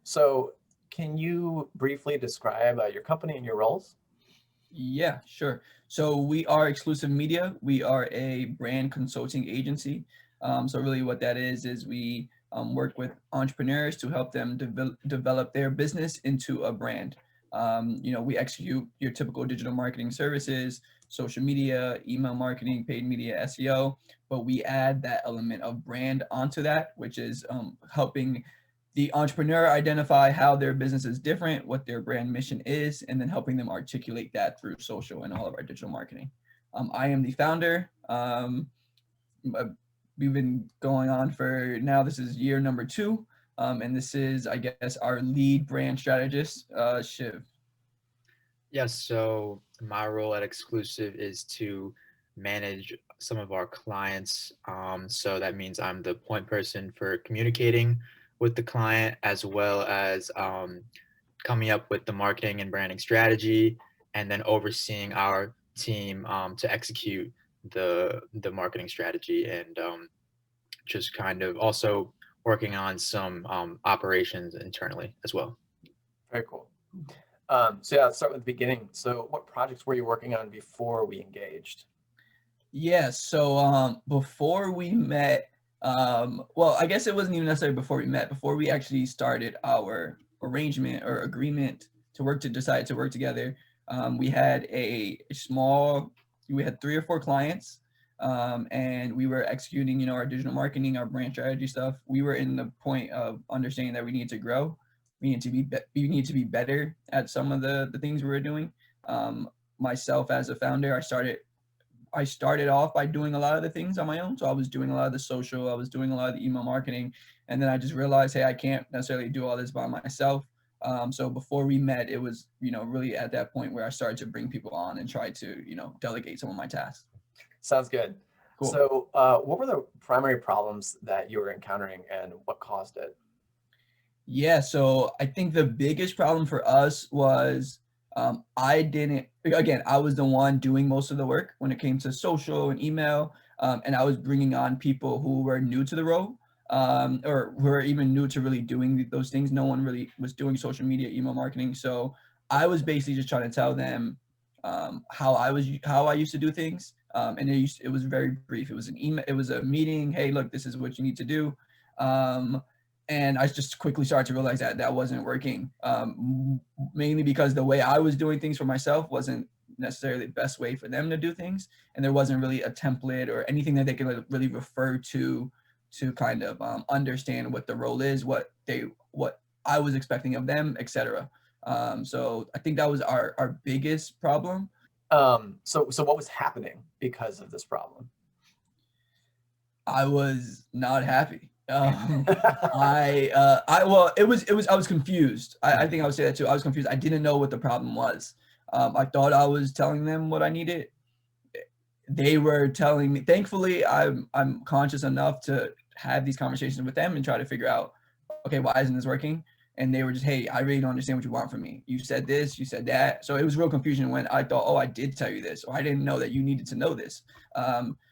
So can you briefly describe your company and your roles? Yeah, sure. So we are Exclusive Media. We are a brand consulting agency. So really what that is we work with entrepreneurs to help them develop their business into a brand. We execute your typical digital marketing services, social media, email marketing, paid media, SEO, but we add that element of brand onto that, which is helping the entrepreneur identify how their business is different, what their brand mission is, and then helping them articulate that through social and all of our digital marketing. I am the founder. Uh, we've been going on for now, this is year number 2. And this is, I guess, our lead brand strategist, Shiv. Yes, so my role at Exclusive is to manage some of our clients. So that means I'm the point person for communicating with the client as well as coming up with the marketing and branding strategy, and then overseeing our team to execute the marketing strategy, and just kind of also working on some operations internally as well. Very cool. So yeah, let's start with the beginning. So what projects were you working on before we engaged? Yeah, so before we met, well, I guess it wasn't even necessarily before we met, before we actually started our arrangement or agreement to decide to work together. We had we had 3 or 4 clients, and we were executing, our digital marketing, our brand strategy stuff. We were in the point of understanding that we need to grow. We need to be better at some of the things we were doing. Myself as a founder, I started off by doing a lot of the things on my own. So I was doing a lot of the social, I was doing a lot of the email marketing. And then I just realized, hey, I can't necessarily do all this by myself. So before we met, it was, really at that point where I started to bring people on and try to, delegate some of my tasks. Sounds good. Cool. So what were the primary problems that you were encountering and what caused it? Yeah, so I think the biggest problem for us was I was the one doing most of the work when it came to social and email, and I was bringing on people who were new to the role, or who are even new to really doing those things. No one really was doing social media, email marketing. So I was basically just trying to tell them how I used to do things, and it was very brief. It was an email, it was a meeting. Hey, look, this is what you need to do. And I just quickly started to realize that that wasn't working, mainly because the way I was doing things for myself wasn't necessarily the best way for them to do things. And there wasn't really a template or anything that they could really refer to kind of understand what the role is, what I was expecting of them, etc. So I think that was our biggest problem. So what was happening because of this problem? I was not happy. I was confused. I think I would say that too. I was confused. I didn't know what the problem was. I thought I was telling them what I needed. They were telling me. Thankfully, I'm conscious enough to have these conversations with them and try to figure out, okay, why isn't this working? And they were just, hey, I really don't understand what you want from me. You said this, you said that. So it was real confusion when I thought, oh, I did tell you this, or I didn't know that you needed to know this.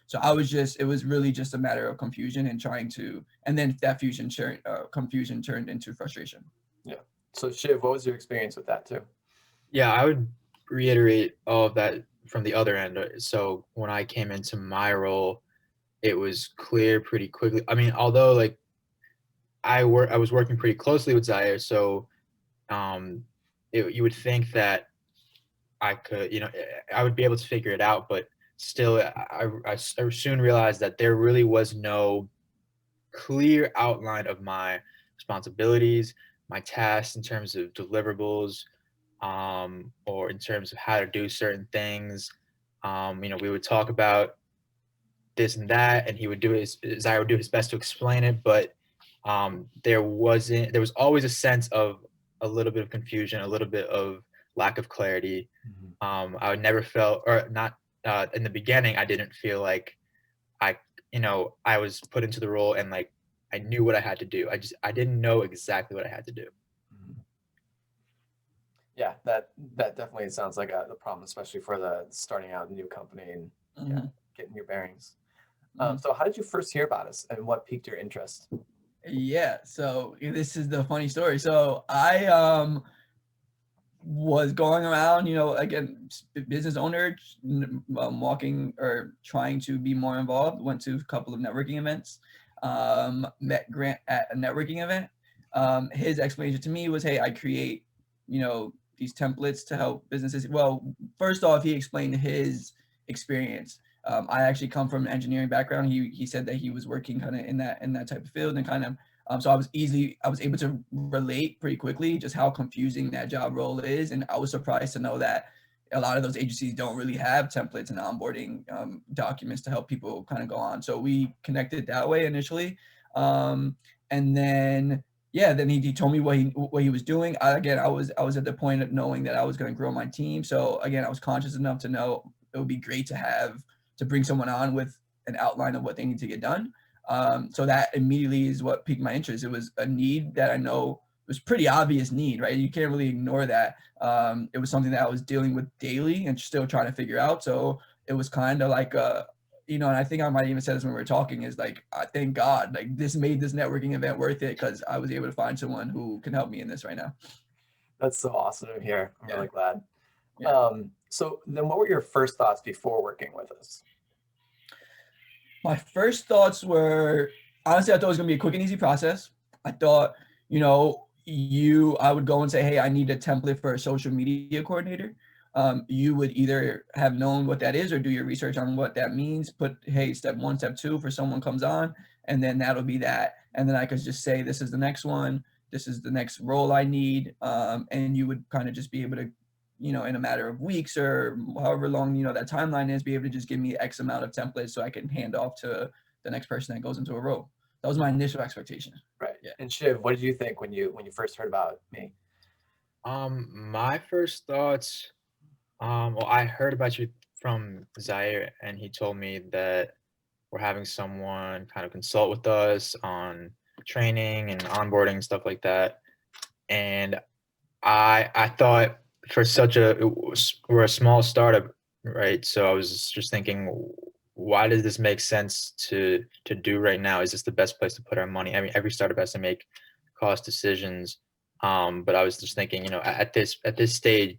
So it was really just a matter of confusion and trying to, and then that confusion turned into frustration. Yeah. So Shiv, what was your experience with that too? Yeah, I would reiterate all of that from the other end. So when I came into my role, it was clear pretty quickly. I mean, although like I was working pretty closely with Zaire, so you would think that I could, I would be able to figure it out, but still, I soon realized that there really was no clear outline of my responsibilities, my tasks in terms of deliverables, or in terms of how to do certain things. We would talk about this and that, and Zaire would do his best to explain it, but there was always a sense of a little bit of confusion, a little bit of lack of clarity. I would never felt, or not, in the beginning, I didn't feel like I, I was put into the role and like I knew what I had to do. I didn't know exactly what I had to do. Yeah, that definitely sounds like the problem, especially for the starting out a new company and Mm-hmm. getting your bearings. So how did you first hear about us and what piqued your interest? Yeah, so this is the funny story. So I was going around, again, business owner, walking or trying to be more involved. Went to a couple of networking events. Met Grant at a networking event. His explanation to me was, "Hey, I create, these templates to help businesses." Well, first off, he explained his experience. I actually come from an engineering background. He said that he was working kind of in that type of field, and kind of so I was able to relate pretty quickly just how confusing that job role is. And I was surprised to know that a lot of those agencies don't really have templates and onboarding documents to help people kind of go on. So we connected that way initially. And then, yeah, then he told me what he was doing. I was at the point of knowing that I was going to grow my team. So again, I was conscious enough to know it would be great to bring someone on with an outline of what they need to get done. So that immediately is what piqued my interest. It was a need that I know was pretty obvious need, right? You can't really ignore that. It was something that I was dealing with daily and still trying to figure out. So it was kind of like and I think I might even said this when we were talking, is like, I thank God, like this made this networking event worth it because I was able to find someone who can help me in this right now. That's so awesome to hear. I'm Yeah. really glad. Yeah. So then what were your first thoughts before working with us? My first thoughts were, honestly, I thought it was gonna be a quick and easy process. I thought, I would go and say, "Hey, I need a template for a social media coordinator." You would either have known what that is or do your research on what that means. Put, hey, step 1, step 2 for someone comes on, and then that'll be that. And then I could just say, this is the next one. This is the next role I need. And you would kind of just be able to, in a matter of weeks or however long, that timeline is, be able to just give me X amount of templates so I can hand off to the next person that goes into a role. That was my initial expectation. Right. Yeah. And Shiv, what did you think when you first heard about me? My first thoughts, well, I heard about you from Zaire, and he told me that we're having someone kind of consult with us on training and onboarding, stuff like that. And I thought, for we're a small startup, right? So I was just thinking, why does this make sense to do right now? Is this the best place to put our money? I mean, every startup has to make cost decisions. But I was just thinking, at this stage,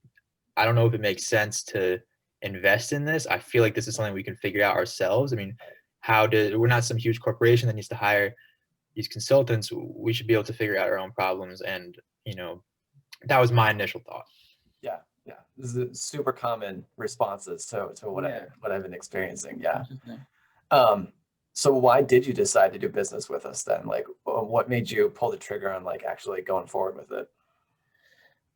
I don't know if it makes sense to invest in this. I feel like this is something we can figure out ourselves. I mean, we're not some huge corporation that needs to hire these consultants. We should be able to figure out our own problems. And, that was my initial thought. Yeah. This is super common responses to what I've been experiencing. Yeah. So why did you decide to do business with us then? Like, what made you pull the trigger on like actually going forward with it?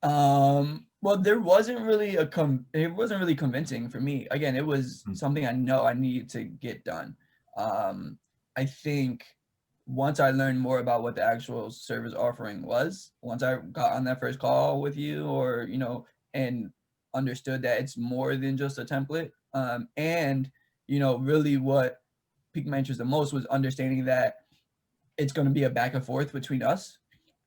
Well, it wasn't really convincing for me. Again, it was something I know I needed to get done. I think once I learned more about what the actual service offering was, once I got on that first call with you, or and understood that it's more than just a template, and really what piqued my interest the most was understanding that it's going to be a back and forth between us,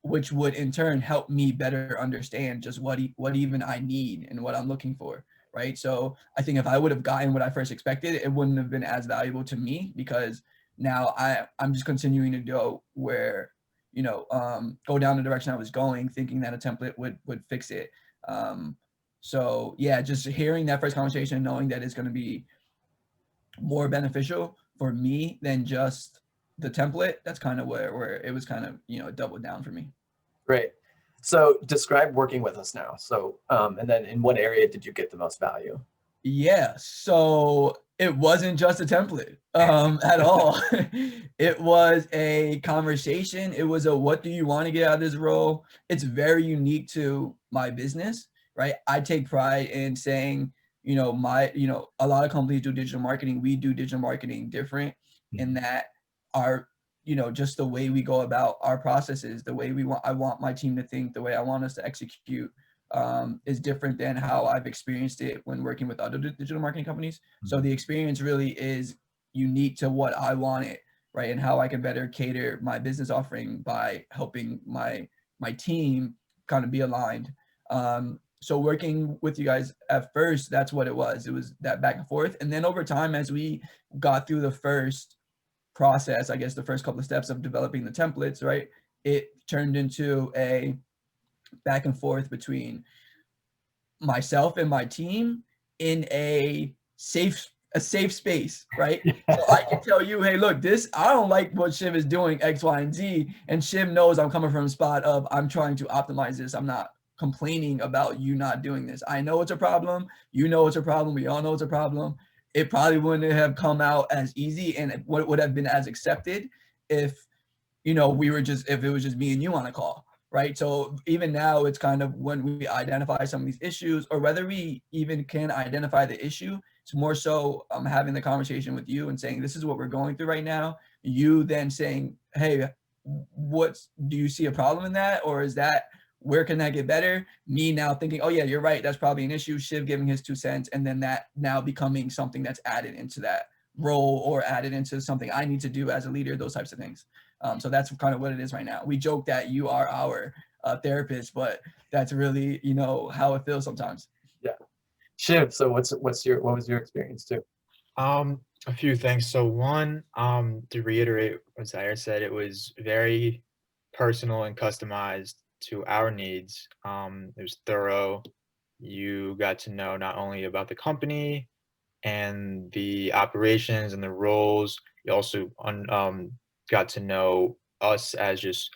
which would in turn help me better understand just what even I need and what I'm looking for, right? So I think if I would have gotten what I first expected, it wouldn't have been as valuable to me, because now I'm just continuing to go where, go down the direction I was going, thinking that a template would fix it. So yeah, just hearing that first conversation, knowing that it's going to be more beneficial for me than just the template, that's kind of where it was kind of doubled down for me. Great. So describe working with us now. So and then in what area did you get the most value? Yeah, so it wasn't just a template at all. It was a conversation. It was a, what do you want to get out of this role? It's very unique to my business, right? I take pride in saying, a lot of companies do digital marketing. We do digital marketing different in that our, just the way we go about our processes, the way I want my team to think, the way I want us to execute, is different than how I've experienced it when working with other digital marketing companies. So the experience really is unique to what I wanted, right? And how I can better cater my business offering by helping my team kind of be aligned. So working with you guys at first, that's what it was. It was that back and forth. And then over time, as we got through the first process, I guess the first couple of steps of developing the templates, right, it turned into a back and forth between myself and my team in a safe space, right? So I can tell you, hey, look, I don't like what Shiv is doing, X, Y, and Z. And Shiv knows I'm coming from a spot of I'm trying to optimize this. I'm not complaining about you not doing this. I know it's a problem. You know it's a problem. We all know it's a problem. It probably wouldn't have come out as easy and it would have been as accepted if, if it was just me and you on a call. Right. So even now, it's kind of when we identify some of these issues, or whether we even can identify the issue, it's more so having the conversation with you and saying, this is what we're going through right now. You then saying, hey, do you see a problem in that? Or is that, where can that get better? Me now thinking, oh yeah, you're right. That's probably an issue. Shiv giving his 2 cents. And then that now becoming something that's added into that role or added into something I need to do as a leader, those types of things. So that's kind of what it is right now. We joke that you are our therapist, but that's really, how it feels sometimes. Yeah. Shiv, so what was your experience too? A few things. So one, to reiterate what Zaire said, it was very personal and customized to our needs. It was thorough. You got to know not only about the company and the operations and the roles, you also got to know us as just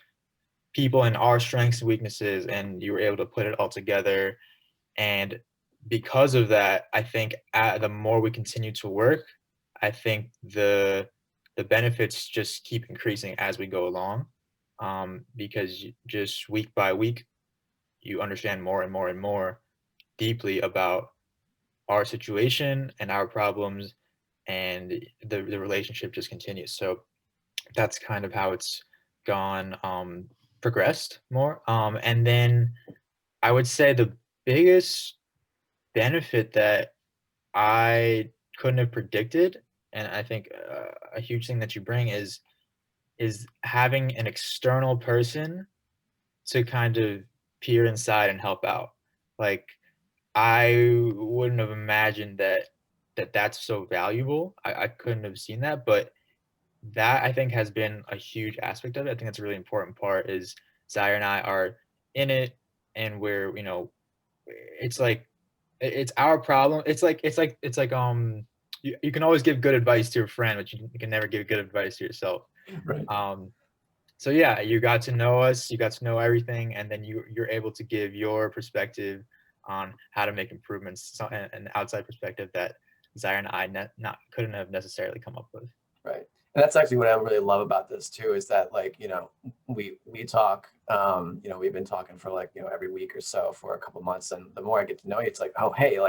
people and our strengths and weaknesses, and you were able to put it all together. And because of that, I think the more we continue to work, I think the benefits just keep increasing as we go along, because just week by week, you understand more and more and more deeply about our situation and our problems, and the relationship just continues. So that's kind of how it's gone, progressed more. And then I would say the biggest benefit that I couldn't have predicted, and I think a huge thing that you bring is having an external person to kind of peer inside and help out. Like, I wouldn't have imagined that's so valuable. I couldn't have seen that, but that I think has been a huge aspect of it. I think that's a really important part is Zaire and I are in it, and we're, it's like, it's our problem. It's like you can always give good advice to your friend, but you can never give good advice to yourself. Right. So yeah, you got to know us, you got to know everything, and then you're able to give your perspective on how to make improvements, an outside perspective that Zaire and I couldn't have necessarily come up with. Right. And that's actually what I really love about this too, is that we talk, we've been talking for every week or so for a couple months. And the more I get to know you, it's like, oh, hey,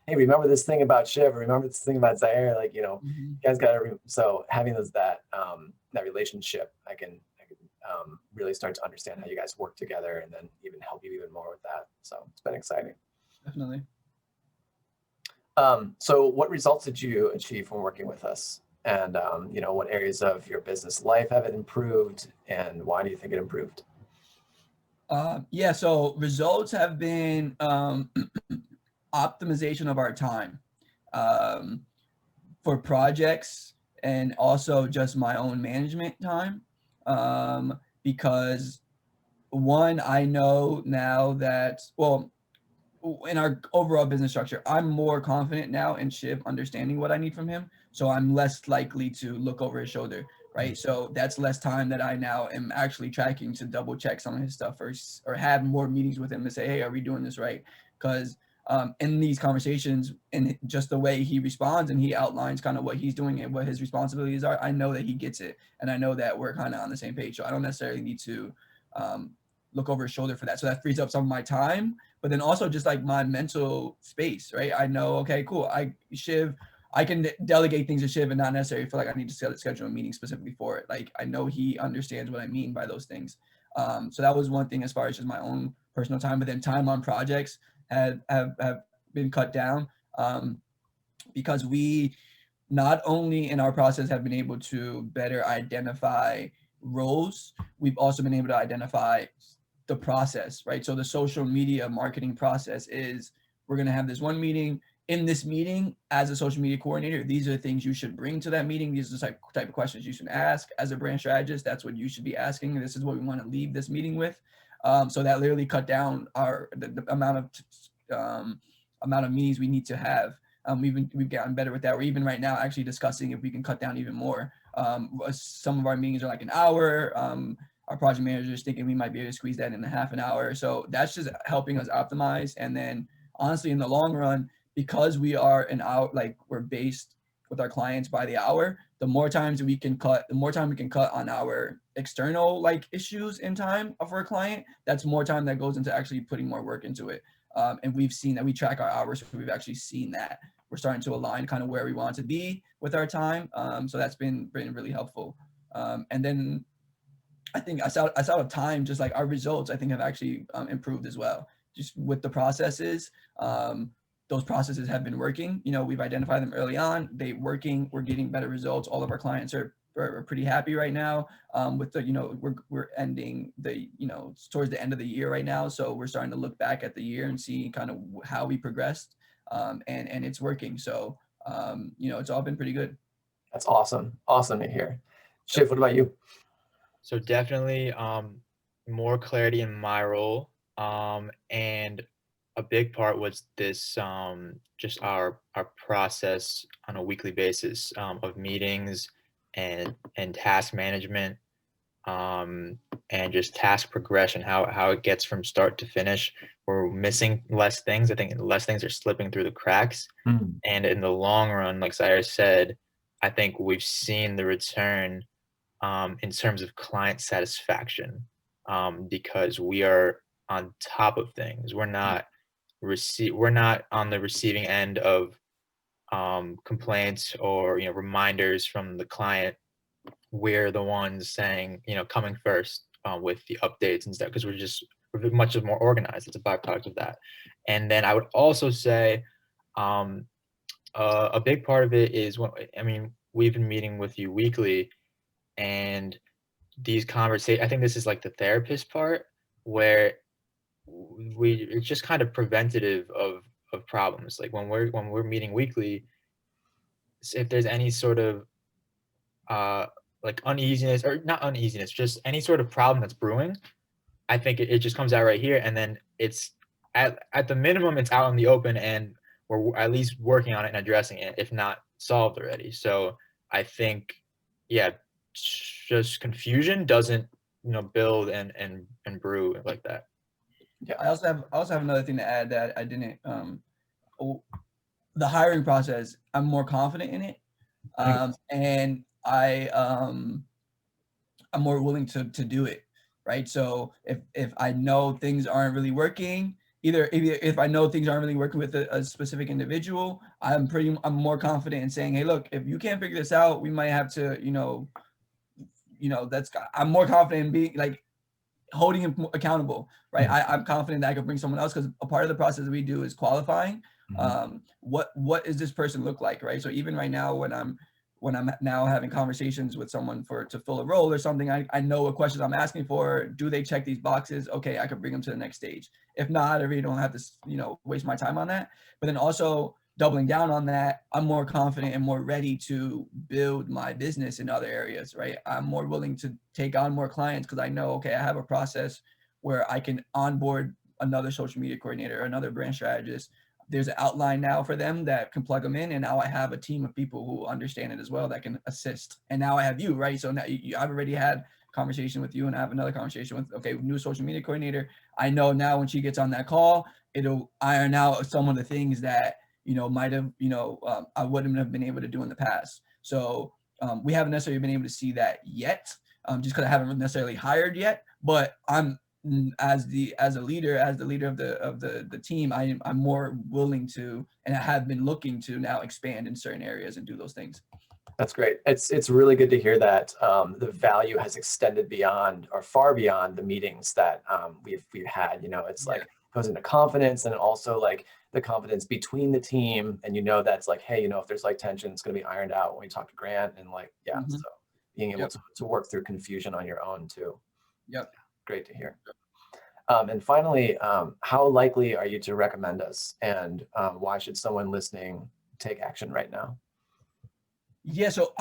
remember this thing about Shiv, or remember this thing about Zaire, you guys got to, so having that relationship, I can really start to understand how you guys work together, and then even help you even more with that. So it's been exciting. Definitely. So what results did you achieve from working with us? And, what areas of your business life have it improved, and why do you think it improved? So results have been optimization of our time for projects, and also just my own management time. Because one, I know now that, in our overall business structure, I'm more confident now in Shiv understanding what I need from him. So I'm less likely to look over his shoulder, right? So that's less time that I now am actually tracking to double check some of his stuff, or have more meetings with him to say, hey, are we doing this right? Because in these conversations, and just the way he responds and he outlines kind of what he's doing and what his responsibilities are, I know that he gets it. And I know that we're kind of on the same page. So I don't necessarily need to look over his shoulder for that. So that frees up some of my time, but then also just my mental space, right? I know, okay, cool. I can delegate things to Shiv and not necessarily feel like I need to schedule a meeting specifically for it. I know he understands what I mean by those things. So that was one thing as far as just my own personal time, but then time on projects have been cut down, because we not only in our process have been able to better identify roles, we've also been able to identify the process, right? So the social media marketing process is, we're going to have this one meeting, in this meeting, as a social media coordinator, these are the things you should bring to that meeting. These are the type of questions you should ask as a brand strategist. That's what you should be asking. This is what we want to leave this meeting with. So that literally cut down the amount of meetings we need to have. We've gotten better with that. We're even right now actually discussing if we can cut down even more. Some of our meetings are like an hour. Our project manager is thinking we might be able to squeeze that in a half an hour. So that's just helping us optimize. And then honestly, in the long run, because we are we're based with our clients by the hour, the more time we can cut on our external like issues in time for a client, that's more time that goes into actually putting more work into it. And we've seen that we track our hours. So we've actually seen that we're starting to align kind of where we want to be with our time. So that's been really helpful. And then I think outside of time, just like our results, I think have actually improved as well. Just with the processes, those processes have been working. We've identified them early on. They're working. We're getting better results. All of our clients are pretty happy right now. With the we're ending the towards the end of the year right now, so we're starting to look back at the year and see kind of how we progressed, and it's working. So it's all been pretty good. That's awesome. Awesome to hear. Shiv, what about you? So definitely more clarity in my role, and a big part was this just our process on a weekly basis of meetings and task management, and just task progression, how it gets from start to finish. We're missing less things. I think less things are slipping through the cracks. And in the long run, like Zaire said, I think we've seen the return in terms of client satisfaction, because we are on top of things. We're not on the receiving end of complaints or reminders from the client. We're the ones saying coming first with the updates and stuff, because we're much more organized. It's a byproduct of that. And then I would also say a big part of it is we've been meeting with you weekly, and these conversations, I think this is like the therapist part, where it's just kind of preventative of problems. Like when we're meeting weekly, if there's any sort of like uneasiness, or not uneasiness, just any sort of problem that's brewing, I think it just comes out right here, and then it's at the minimum it's out in the open, and we're at least working on it and addressing it, if not solved already. So I think, yeah, just confusion doesn't build and brew like that. Yeah, I also have another thing to add that I didn't. The hiring process, I'm more confident in it, and I'm more willing to do it, right? So if I know things aren't really working, either if I know things aren't really working with a specific individual, I'm more confident in saying, hey, look, if you can't figure this out, we might have to, I'm more confident in being like holding him accountable, right? I'm confident that I could bring someone else, because a part of the process we do is qualifying. What does this person look like, right? So even right now, when I'm now having conversations with someone to fill a role or something, I know what questions I'm asking for. Do they check these boxes? Okay, I could bring them to the next stage. If not, I really don't have to waste my time on that. But then also doubling down on that, I'm more confident and more ready to build my business in other areas, right? I'm more willing to take on more clients, because I know, okay, I have a process where I can onboard another social media coordinator, another brand strategist. There's an outline now for them that can plug them in, and now I have a team of people who understand it as well that can assist. And now I have you, right? So now I've already had conversation with you, and I have another conversation with, okay, new social media coordinator. I know now when she gets on that call, it'll iron out some of the things that might have I wouldn't have been able to do in the past. So we haven't necessarily been able to see that yet, just because I haven't necessarily hired yet. But I'm as the leader of the team, I'm more willing to, and I have been looking to now expand in certain areas and do those things. That's great. It's really good to hear that the value has extended beyond, or far beyond, the meetings that we've had. It's like goes into confidence, and also like the confidence between the team, and that's like, hey, if there's like tension, it's going to be ironed out when we talk to Grant, and like so being able to work through confusion on your own too. Yep. Great to hear. And finally, how likely are you to recommend us, and why should someone listening take action right now? Yeah, so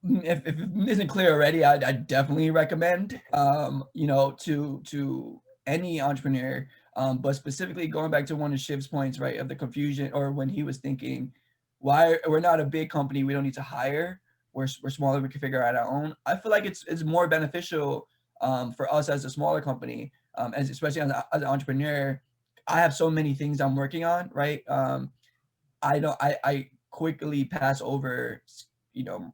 if it isn't clear already, I definitely recommend to any entrepreneur, but specifically going back to one of Shiv's points, right, of the confusion, or when he was thinking, why we're not a big company, we don't need to hire, we're smaller, we can figure out our own. I feel like it's more beneficial for us as a smaller company, as especially as an entrepreneur. I have so many things I'm working on, right? I quickly pass over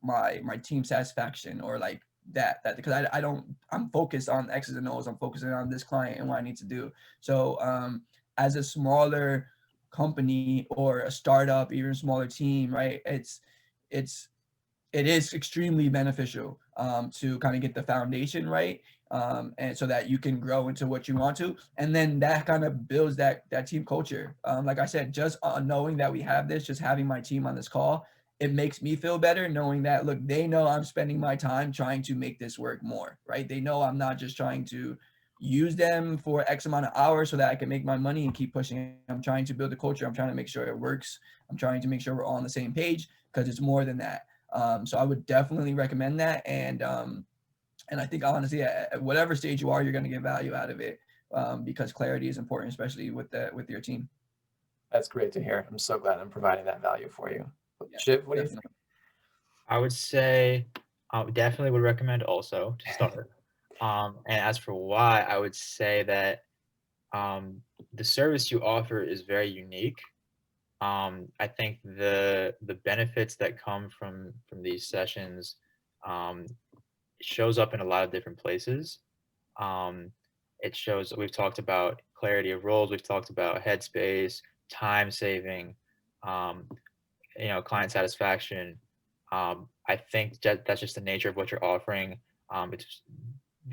my team satisfaction, or like that because I don't, I'm focused on X's and O's, I'm focusing on this client and what I need to do. So as a smaller company or a startup, even a smaller team, right, it is extremely beneficial to kind of get the foundation right, and so that you can grow into what you want to, and then that kind of builds that team culture. Like I said, just knowing that we have this, just having my team on this call, it makes me feel better knowing that, look, they know I'm spending my time trying to make this work more, right? They know I'm not just trying to use them for X amount of hours so that I can make my money and keep pushing. I'm trying to build a culture. I'm trying to make sure it works. I'm trying to make sure we're all on the same page, because it's more than that. So I would definitely recommend that. And I think honestly, at whatever stage you are, you're going to get value out of it, because clarity is important, especially with your team. That's great to hear. I'm so glad I'm providing that value for you. Yeah, Shiv, what do you think? definitely. I would say I definitely would recommend also to start. And as for why, I would say that the service you offer is very unique. I think the benefits that come from these sessions shows up in a lot of different places. Um, it shows, we've talked about clarity of roles, we've talked about headspace, time saving, um, client satisfaction. I think that's just the nature of what you're offering. It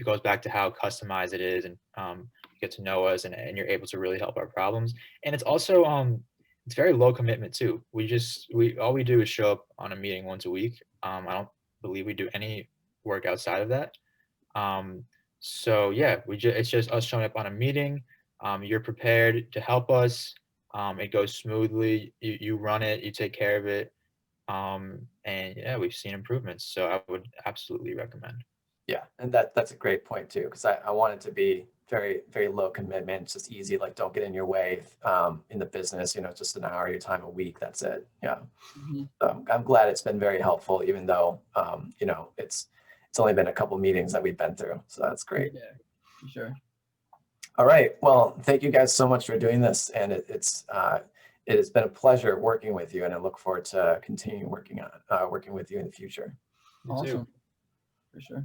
goes back to how customized it is, and you get to know us, and you're able to really help our problems. And it's also it's very low commitment too. We all we do is show up on a meeting once a week. I don't believe we do any work outside of that. Um, so yeah, it's just us showing up on a meeting. You're prepared to help us. It goes smoothly. You run it. You take care of it. And yeah, we've seen improvements. So I would absolutely recommend. Yeah, and that's a great point too, because I want it to be very, very low commitment. It's just easy, like don't get in your way in the business, just an hour of your time a week. That's it. Yeah. Mm-hmm. So I'm glad it's been very helpful, even though it's only been a couple meetings that we've been through. So that's great. Yeah, for sure. All right. Well, thank you guys so much for doing this. And it has been a pleasure working with you, and I look forward to continuing working with you in the future. You too. Awesome. For sure.